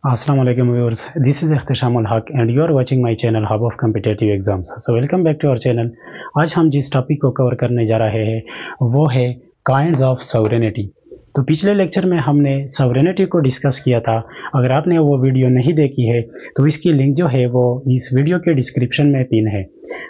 Assalamu alaikum viewers, this is Ikhtishamul Haq and you are watching my channel Hub of Competitive Exams. So welcome back to our channel. आज हम जिस topic को cover करने जा रहे हैं वो है काइंड्स ऑफ सॉवरेनिटी। तो पिछले लेक्चर में हमने सॉवरेनिटी को डिस्कस किया था। अगर आपने वो वीडियो नहीं देखी है तो इसकी लिंक जो है वो इस वीडियो के डिस्क्रिप्शन में पिन है।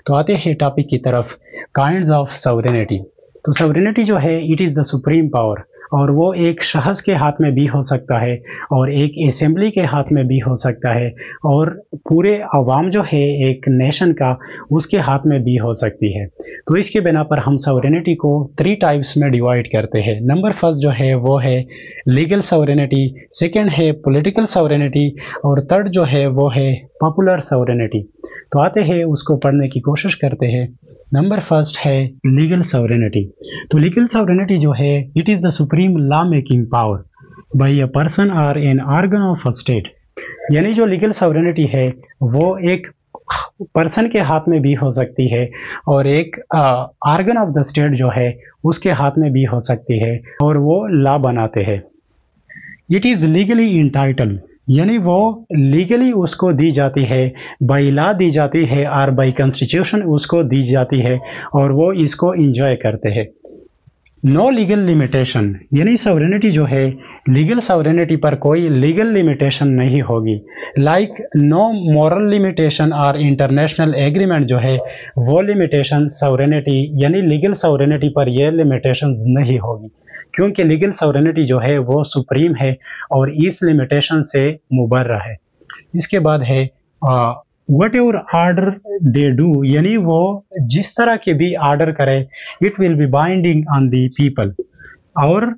तो आते हैं टॉपिक की तरफ, काइंड्स ऑफ सॉवरेनिटी। तो सॉवरेनिटी जो है it is the supreme power, और वो एक शख्स के हाथ में भी हो सकता है और एक असेंबली के हाथ में भी हो सकता है और पूरे अवाम जो है एक नेशन का उसके हाथ में भी हो सकती है। तो इसके बिना पर हम सॉवरेनिटी को 3 टाइप्स में डिवाइड करते हैं। नंबर फर्स्ट जो है वो है लीगल सॉवरेनिटी, सेकंड है पॉलिटिकल सॉवरेनिटी और थर्ड जो है वो है पॉपुलर सॉवरेनिटी। तो आते हैं उसको पढ़ने की कोशिश करते हैं। नंबर फर्स्ट है लीगल सॉवरेनिटी। तो लीगल सॉवरेनिटी जो है it is the supreme law making power by a person और an organ of a state. यानी जो लीगल सॉवरेनिटी है वो एक पर्सन के हाथ में भी हो सकती है और एक ऑर्गन ऑफ द स्टेट जो है उसके हाथ में भी हो सकती है और वो लॉ बनाते हैं। इट इज़ लीगली इंटाइटल, यानी वो लीगली उसको दी जाती है, बाई लॉ दी जाती है और बाई कॉन्स्टिट्यूशन उसको दी जाती है और वो इसको इंजॉय करते हैं। नो लीगल लिमिटेशन, यानी सॉवरेनिटी जो है लीगल सॉवरेनिटी पर कोई लीगल लिमिटेशन नहीं होगी। लाइक नो मॉरल लिमिटेशन और इंटरनेशनल एग्रीमेंट जो है वो लिमिटेशन सॉवरेनिटी यानी लीगल सॉवरेनिटी पर ये लिमिटेशंस नहीं होगी, क्योंकि लीगल सॉवरेनिटी जो है वो सुप्रीम है और इस लिमिटेशन से मुबर्रा है। इसके बाद है what ever order they do, यानी वो जिस तरह के भी ऑर्डर करे it will be binding on the people, और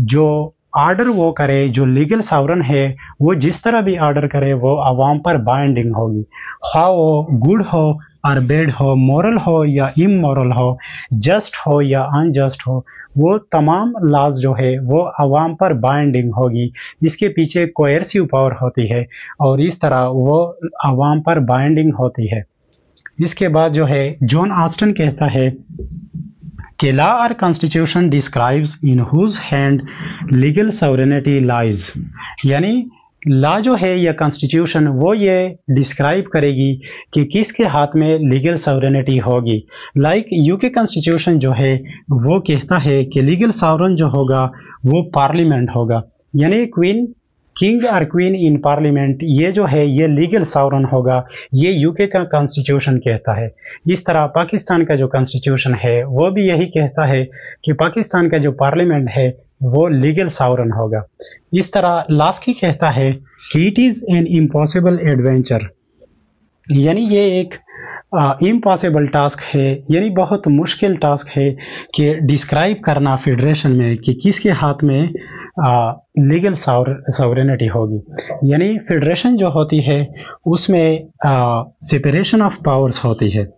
जो ऑर्डर वो करे जो लीगल सॉवरन है वो जिस तरह भी ऑर्डर करे वो अवाम पर बाइंडिंग होगी। हाँ वो गुड हो और बैड हो, मॉरल हो या इमोरल हो, जस्ट हो या अनजस्ट हो, वो तमाम लॉज जो है वो अवाम पर बाइंडिंग होगी। इसके पीछे कोएर्सिव पावर होती है और इस तरह वो अवाम पर बाइंडिंग होती है। इसके बाद जो है जॉन ऑस्टन कहता है कि लॉ और constitution describes in whose hand legal sovereignty lies, यानी लॉ जो है या कॉन्स्टिट्यूशन वो ये डिस्क्राइब करेगी कि किसके हाथ में लीगल सॉवरेनिटी होगी। लाइक यूके कॉन्स्टिट्यूशन जो है वो कहता है कि लीगल सॉवरन जो होगा वो पार्लियामेंट होगा, यानी क्वीन किंग और क्वीन इन पार्लियामेंट ये जो है ये लीगल सॉवरन होगा, ये यूके का कॉन्स्टिट्यूशन कहता है। इस तरह पाकिस्तान का जो कॉन्स्टिट्यूशन है वो भी यही कहता है कि पाकिस्तान का जो पार्लियामेंट है वो लीगल सॉवरन होगा। इस तरह लास्की कहता है कि it is an impossible adventure, यानी ये एक इम्पॉसिबल टास्क है, यानी बहुत मुश्किल टास्क है कि डिस्क्राइब करना फेडरेशन में कि किसके हाथ में लीगल सॉवरेनिटी होगी। यानी फेडरेशन जो होती है उसमें सेपरेशन ऑफ पावर्स होती है,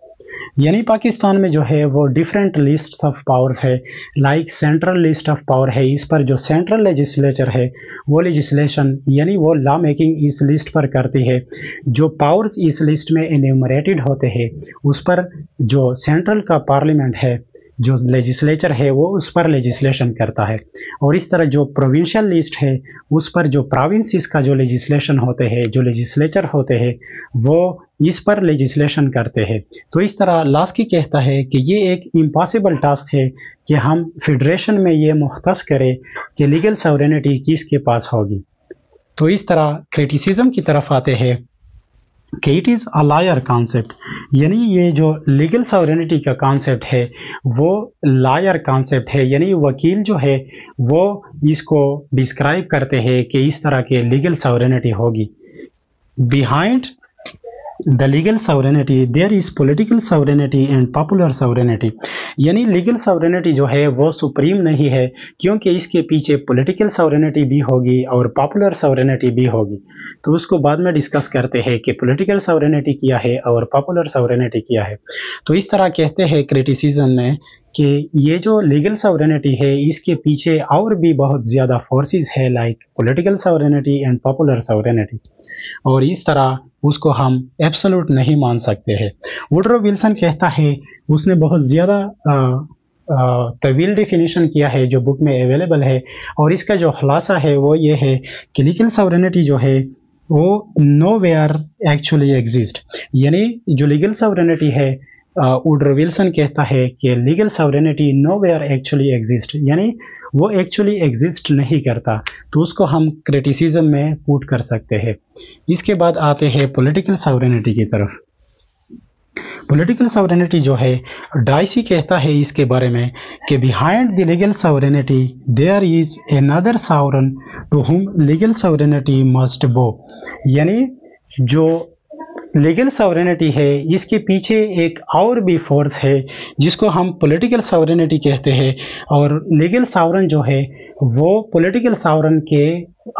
यानी पाकिस्तान में जो है वो डिफरेंट लिस्ट ऑफ पावर्स है। Like central list of power है, इस पर जो सेंट्रल लेजिस्लेचर है वो लेजिस्लेशन यानी वो लॉ मेकिंग इस लिस्ट पर करती है। जो पावर्स इस लिस्ट में एन्यूमरेटेड होते हैं उस पर जो सेंट्रल का पार्लियामेंट है जो लेजिस्लेचर है वो उस पर लेजिस्लेशन करता है, और इस तरह जो प्रोविंशियल लिस्ट है उस पर जो प्रोविंसेस का जो लेजिस्लेशन होते हैं जो लेजिस्लेचर होते हैं वो इस पर लेजिस्लेशन करते हैं। तो इस तरह लास्की कहता है कि ये एक इम्पॉसिबल टास्क है कि हम फेडरेशन में ये मुख्तस करें कि लीगल सॉवरेनिटी किसके पास होगी। तो इस तरह क्रिटिसिज्म की तरफ आते हैं कि it is a liar concept, यानी ये जो लीगल सॉवरेनिटी का कॉन्सेप्ट है वो लायर कॉन्सेप्ट है, यानी वकील जो है वो इसको डिस्क्राइब करते हैं कि इस तरह के लीगल सॉवरेनिटी होगी। Behind the legal sovereignty there is political sovereignty and popular sovereignty, यानी लीगल सॉवरेनिटी जो है वो सुप्रीम नहीं है क्योंकि इसके पीछे पॉलिटिकल सॉवरेनिटी भी होगी और पॉपुलर सॉवरेनिटी भी होगी। तो उसको बाद में डिस्कस करते हैं कि पॉलिटिकल सॉवरेनिटी क्या है और पॉपुलर सॉवरेनिटी क्या है। तो इस तरह कहते हैं क्रिटिसिज्म में कि ये जो लीगल सॉवरेनिटी है इसके पीछे और भी बहुत ज़्यादा फोर्सेस है like political sovereignty and popular sovereignty, और इस तरह उसको हम एब्सोल्यूट नहीं मान सकते हैं। वुडरो विल्सन कहता है, उसने बहुत ज़्यादा तवील डेफिनेशन किया है जो बुक में अवेलेबल है, और इसका जो खुलासा है वो ये है कि लीगल सॉवरेनिटी जो है वो नो वेयर एक्चुअली एग्जिस्ट। यानी जो लीगल सॉवरेनिटी है, वुडरो विल्सन कहता है कि legal sovereignty nowhere actually exist, यानी वो एक्चुअली एग्जिस्ट नहीं करता, तो उसको हम क्रिटिसिज्म में पुट कर सकते हैं। इसके बाद आते हैं पॉलिटिकल सॉवरेनिटी की तरफ। पॉलिटिकल सॉवरेनिटी जो है, डाइसी कहता है इसके बारे में कि behind the legal sovereignty there is another sovereign to whom legal sovereignty must bow. यानी जो लीगल सॉवरेनिटी है, इसके पीछे एक और भी फोर्स है जिसको हम पॉलिटिकल सॉवरेनिटी कहते हैं, और लीगल सॉवरेन जो है वो पॉलिटिकल सॉवरेन के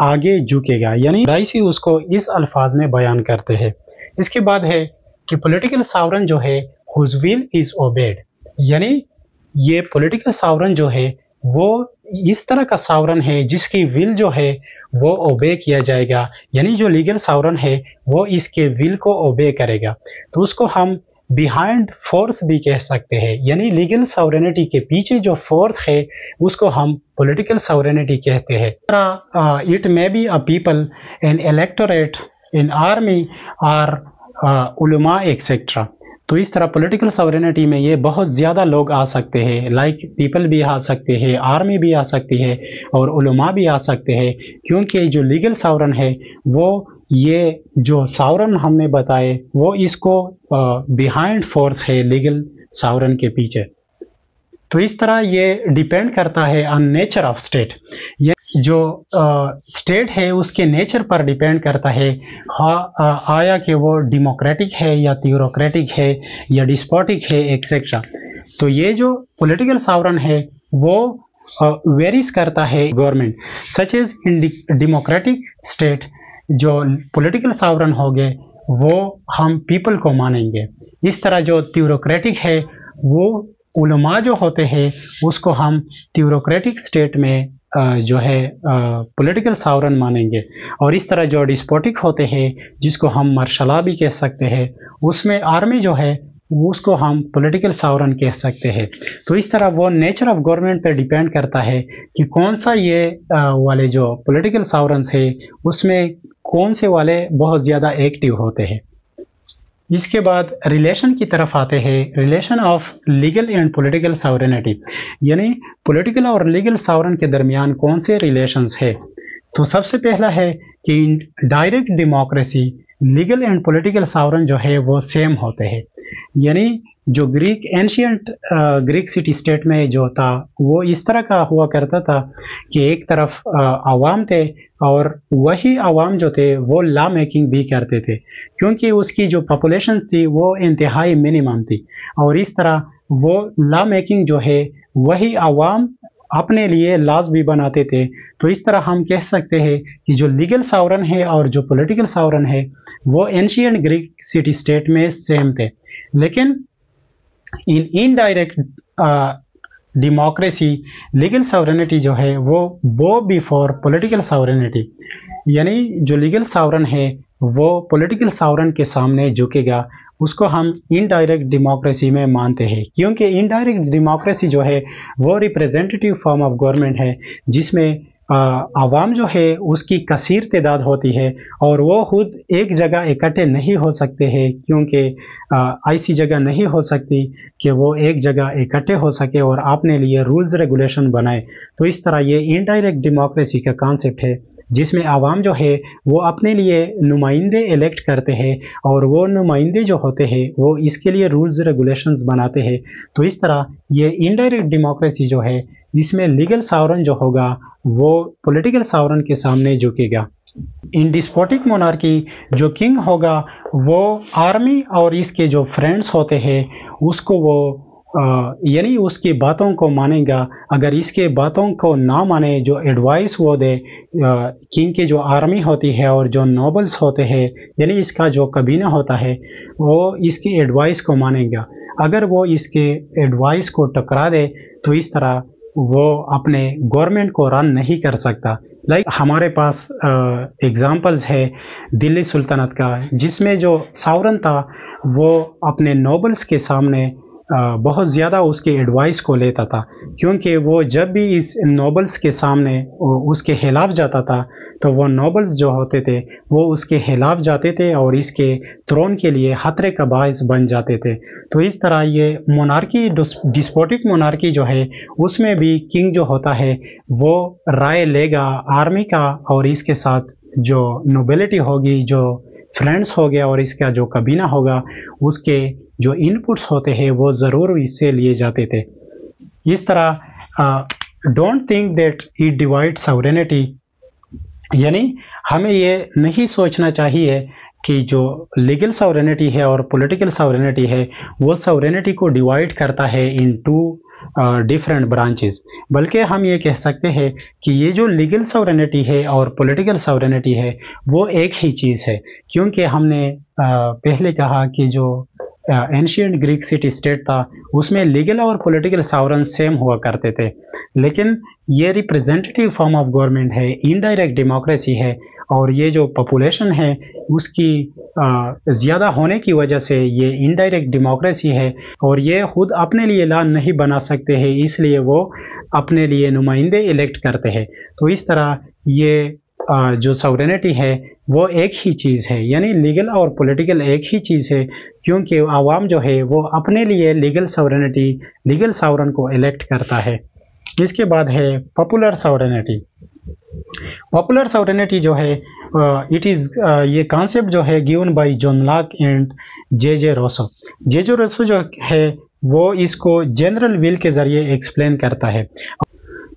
आगे झुकेगा। यानी डाइसी उसको इस अल्फाज में बयान करते हैं। इसके बाद है कि पॉलिटिकल सॉवरेन जो है हुज विल इज ओबेड, यानी ये पॉलिटिकल सॉवरेन जो है वो इस तरह का सॉवरेन है जिसकी विल जो है वो ओबे किया जाएगा। यानी जो लीगल सॉवरेन है वो इसके विल को ओबे करेगा, तो उसको हम बिहाइंड फोर्स भी कह सकते हैं। यानी लीगल सॉवरेनिटी के पीछे जो फोर्स है उसको हम पॉलिटिकल सॉवरेनिटी कहते हैं। It may be a people, an electorate, an army और उलमा एक्सेट्रा। तो इस तरह पॉलिटिकल सॉवरेनिटी में ये बहुत ज़्यादा लोग आ सकते हैं, लाइक पीपल भी आ सकते हैं, आर्मी भी आ सकती है और उलमा भी आ सकते हैं, क्योंकि जो लीगल सॉवरेन है वो ये जो सॉवरेन हमने बताए वो इसको बिहाइंड फोर्स है लीगल सॉवरेन के पीछे। तो इस तरह ये डिपेंड करता है ऑन नेचर ऑफ स्टेट। ये जो स्टेट है उसके नेचर पर डिपेंड करता है, आया कि वो डेमोक्रेटिक है या थ्योरोक्रेटिक है या डिस्पोटिक है एक्सेट्रा। तो ये जो पॉलिटिकल सॉवरेन है वो वेरीज करता है government, such as in democratic state जो पॉलिटिकल सॉवरेन हो गए वो हम पीपल को मानेंगे। इस तरह जो थ्योरोक्रेटिक है वो उलमा जो होते हैं उसको हम थ्योरोक्रेटिक स्टेट में जो है पॉलिटिकल सॉवरेन मानेंगे। और इस तरह जो डिस्पोटिक होते हैं जिसको हम मार्शल भी कह सकते हैं, उसमें आर्मी जो है उसको हम पॉलिटिकल सॉवरेन कह सकते हैं। तो इस तरह वो नेचर ऑफ गवर्नमेंट पर डिपेंड करता है कि कौन सा ये वाले जो पॉलिटिकल सॉवरेन्स है उसमें कौन से वाले बहुत ज़्यादा एक्टिव होते हैं। इसके बाद रिलेशन की तरफ आते हैं, relation of legal and political sovereignty, यानी पॉलिटिकल और लीगल सॉवरेन के दरमियान कौन से रिलेशंस है। तो सबसे पहला है कि direct democracy legal and political sovereign जो है वो सेम होते हैं। यानी जो Greek ancient Greek city state में जो था वो इस तरह का हुआ करता था कि एक तरफ आवाम थे और वही आवाम जो थे वो लॉ मेकिंग भी करते थे, क्योंकि उसकी जो पॉपुलेशन थी वो इंतहाई मिनिमम थी, और इस तरह वो लॉ मेकिंग जो है वही आवाम अपने लिए लॉज भी बनाते थे। तो इस तरह हम कह सकते हैं कि जो लीगल सॉवरेन है और जो पॉलिटिकल सॉवरेन है वो एंशियंट ग्रीक सिटी स्टेट में सेम थे। लेकिन in indirect democracy legal sovereignty जो है वो बो बिफोर पॉलिटिकल सॉवरेनिटी, यानी जो लीगल सॉवरेन है वो पॉलिटिकल सॉवरेन के सामने झुकेगा, उसको हम इनडायरेक्ट डेमोक्रेसी में मानते हैं। क्योंकि इनडायरेक्ट डेमोक्रेसी जो है वो रिप्रेजेंटेटिव फॉर्म ऑफ गवर्नमेंट है जिसमें आवाम जो है उसकी कसीर तादाद होती है और वो खुद एक जगह इकट्ठे नहीं हो सकते हैं, क्योंकि ऐसी जगह नहीं हो सकती कि वो एक जगह इकट्ठे हो सके और अपने लिए रूल्स रेगुलेशन बनाए। तो इस तरह ये इनडायरेक्ट डेमोक्रेसी का कॉन्सेप्ट है जिसमें आवाम जो है वो अपने लिए नुमाइंदे इलेक्ट करते हैं और वो नुमाइंदे जो होते हैं वो इसके लिए रूल्स रेगुलेशंस बनाते हैं। तो इस तरह ये इनडायरेक्ट डेमोक्रेसी जो है इसमें लीगल सॉवरेन जो होगा वो पॉलिटिकल सॉवरेन के सामने झुकेगा। इन डिस्पोटिक मोनार्की जो किंग होगा वो आर्मी और इसके जो फ्रेंड्स होते हैं उसको वो यानी उसकी बातों को मानेगा। अगर इसके बातों को ना माने, जो एडवाइस वो दे किंग की जो आर्मी होती है और जो नोबल्स होते हैं यानी इसका जो कबीना होता है वो इसकी एडवाइस को मानेगा। अगर वो इसके एडवाइस को टकरा दे तो इस तरह वो अपने गवर्नमेंट को रन नहीं कर सकता। लाइक हमारे पास एग्जांपल्स है दिल्ली सुल्तानत का, जिसमें जो सॉवरेन था वो अपने नोबल्स के सामने बहुत ज़्यादा उसके एडवाइस को लेता था, क्योंकि वो जब भी इस नोबल्स के सामने उसके खिलाफ जाता था तो वो नोबल्स जो होते थे वो उसके खिलाफ जाते थे और इसके थ्रोन के लिए खतरे का बायस बन जाते थे। तो इस तरह ये मोनार्की, डिस्पोटिक मोनार्की जो है उसमें भी किंग जो होता है वो राय लेगा आर्मी का, और इसके साथ जो नोबिलिटी होगी, जो फ्रेंड्स हो गया और इसका जो कबीना होगा, उसके जो इनपुट्स होते हैं वो ज़रूर इससे लिए जाते थे। इस तरह don't think that it divide sovereignty, यानी हमें ये नहीं सोचना चाहिए कि जो लीगल सॉवरेनिटी है और पॉलिटिकल सॉवरेनिटी है वो सॉवरेनिटी को डिवाइड करता है इन टू डिफरेंट ब्रांचेस, बल्कि हम ये कह सकते हैं कि ये जो लीगल सॉवरेनिटी है और पॉलिटिकल सॉवरेनिटी है वो एक ही चीज़ है। क्योंकि हमने पहले कहा कि जो एंशिएंट ग्रीक सिटी स्टेट था उसमें लीगल और पॉलिटिकल सॉवरेन सेम हुआ करते थे, लेकिन ये रिप्रेजेंटेटिव फॉर्म ऑफ गवर्नमेंट है, इनडायरेक्ट डेमोक्रेसी है, और ये जो पॉपुलेशन है उसकी ज़्यादा होने की वजह से ये इनडायरेक्ट डेमोक्रेसी है, और ये खुद अपने लिए लॉ नहीं बना सकते हैं, इसलिए वो अपने लिए नुमाइंदे इलेक्ट करते हैं। तो इस तरह ये जो सॉवरेनिटी है वो एक ही चीज़ है, यानी लीगल और पॉलिटिकल एक ही चीज़ है, क्योंकि आवाम जो है वो अपने लिए लीगल सॉवरेनिटी, लीगल सॉवरेन को इलेक्ट करता है। इसके बाद है पॉपुलर सॉवरेनिटी। पॉपुलर सॉवरेनिटी जो है इट इज़ ये कॉन्सेप्ट जो है given by John Locke and J Rousseau. J Rousseau जो है वो इसको जनरल विल के ज़रिए एक्सप्लेन करता है।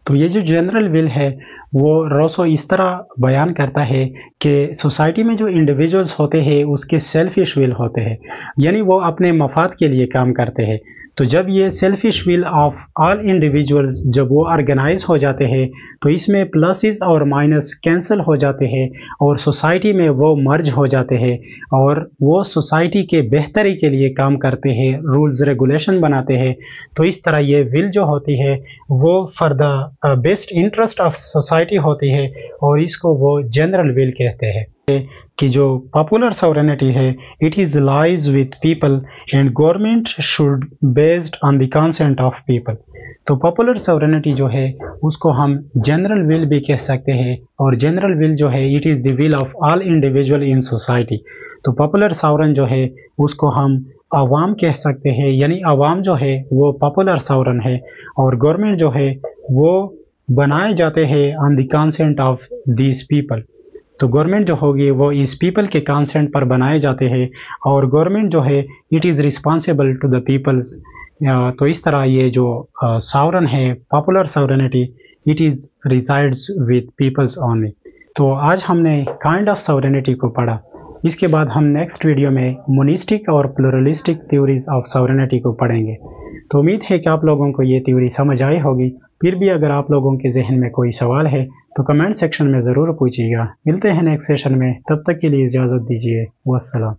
तो ये जो जनरल विल है वो रोसो इस तरह बयान करता है कि सोसाइटी में जो इंडिविजुअल्स होते हैं उसके सेल्फिश विल होते हैं, यानी वो अपने मफाद के लिए काम करते हैं। तो जब ये selfish will of all individuals जब वो ऑर्गेनाइज हो जाते हैं तो इसमें प्लसेस और माइनस कैंसिल हो जाते हैं और सोसाइटी में वो मर्ज हो जाते हैं और वो सोसाइटी के बेहतरी के लिए काम करते हैं, रूल्स रेगुलेशन बनाते हैं। तो इस तरह ये विल जो होती है वो for the best interest of society होती है और इसको वो जनरल विल कहते हैं। कि जो पॉपुलर सॉवरेनिटी है it is lies with people and government should based on the consent of people. तो पॉपुलर सॉवरेनिटी जो है उसको हम जनरल विल भी कह सकते हैं, और जनरल विल जो है it is the will of all individual in society. तो पॉपुलर सॉवरेन जो है उसको हम आवाम कह सकते हैं, यानी आवाम जो है वो पॉपुलर सॉवरेन है, और गवर्नमेंट जो है वो बनाए जाते हैं on the consent of this people. तो गवर्नमेंट जो होगी वो इस पीपल के कंसेंट पर बनाए जाते हैं, और गवर्नमेंट जो है it is responsible to the peoples. तो इस तरह ये जो सॉवरेन है popular sovereignty it is resides with peoples only. तो आज हमने काइंड ऑफ सॉवरेनिटी को पढ़ा। इसके बाद हम नेक्स्ट वीडियो में मोनिस्टिक और प्लुरलिस्टिक थ्योरीज ऑफ सॉवरेनिटी को पढ़ेंगे। तो उम्मीद है कि आप लोगों को ये थ्योरी समझ आई होगी। फिर भी अगर आप लोगों के जहन में कोई सवाल है तो कमेंट सेक्शन में ज़रूर पूछिएगा। मिलते हैं नेक्स्ट सेशन में, तब तक के लिए इजाज़त दीजिए। वस्सलाम।